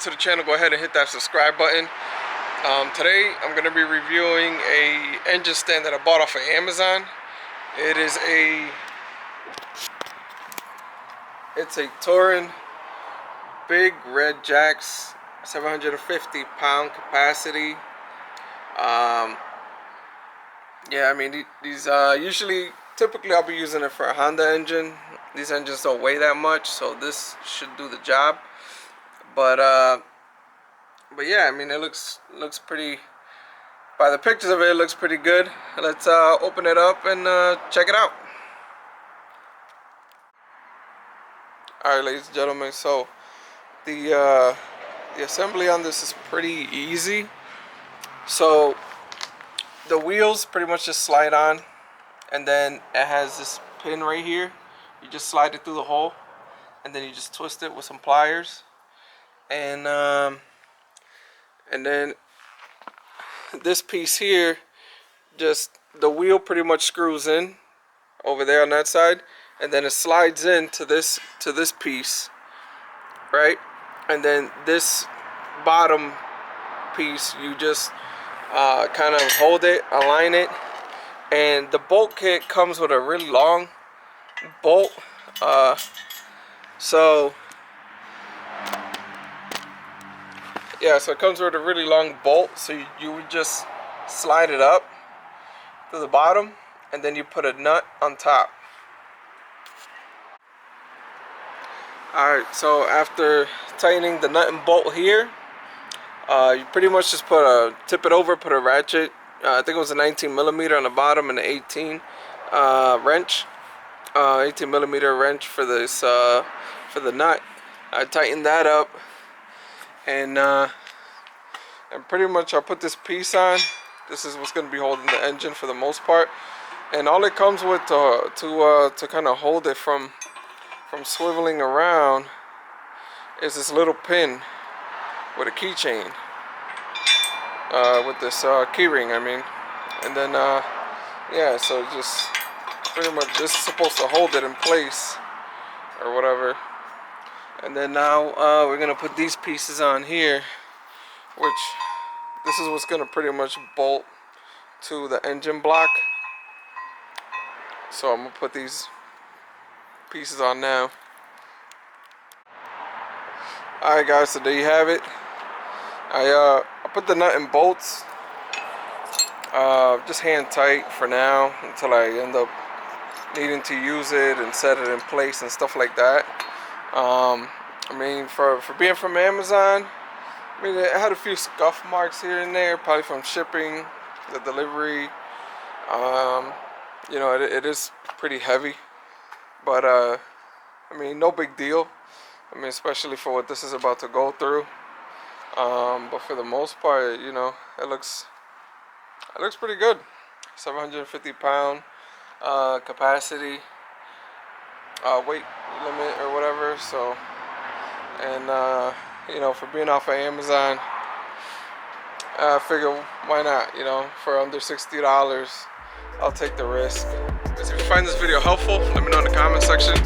to the channel, go ahead and hit that subscribe button. Today I'm going to be reviewing a engine stand that I bought off of Amazon. It's a Touring Big Red Jacks, 750 pound capacity. Yeah, I mean these typically I'll be using it for a Honda engine. These engines don't weigh that much, so this should do the job. But yeah, I mean it looks pretty. By the pictures of it, it looks pretty good. Let's open it up and check it out. All right, ladies and gentlemen. So the assembly on this is pretty easy. So the wheels pretty much just slide on, and then it has this pin right here. You just slide it through the hole, and then you just twist it with some pliers, and then this piece here, just the wheel pretty much screws in over there on that side, and then it slides into this piece, right? And then this bottom piece, you just kind of hold it, align it, and the bolt kit comes with a really long bolt. So it comes with a really long bolt. So you would just slide it up to the bottom, and then you put a nut on top. Alright, so after tightening the nut and bolt here, you pretty much just tip it over, put a ratchet. I think it was a 19mm on the bottom and an 18 wrench, 18mm wrench for this for the nut. I tightened that up, and pretty much I'll put this piece on. This is what's going to be holding the engine for the most part, and all it comes with to kind of hold it from swiveling around is this little pin with a keychain, with this key ring, I mean. And then yeah, so just pretty much this is supposed to hold it in place or whatever. And then now we're gonna put these pieces on here, which this is what's gonna pretty much bolt to the engine block. So I'm gonna put these pieces on now. Alright guys, so there you have it. I put the nut and bolts just hand tight for now until I end up needing to use it and set it in place and stuff like that. I mean, for being from Amazon, I mean, it had a few scuff marks here and there, probably from shipping, the delivery. You know, it is pretty heavy, but I mean, no big deal. I mean, especially for what this is about to go through. But for the most part, you know, it looks pretty good. 750 pound capacity, weight limit or whatever. So, and you know, for being off of Amazon, I figure why not? You know, for under $60, I'll take the risk. If you find this video helpful, let me know in the comment section.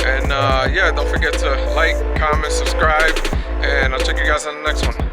And yeah, don't forget to like, comment, subscribe, and I'll check you guys on the next one.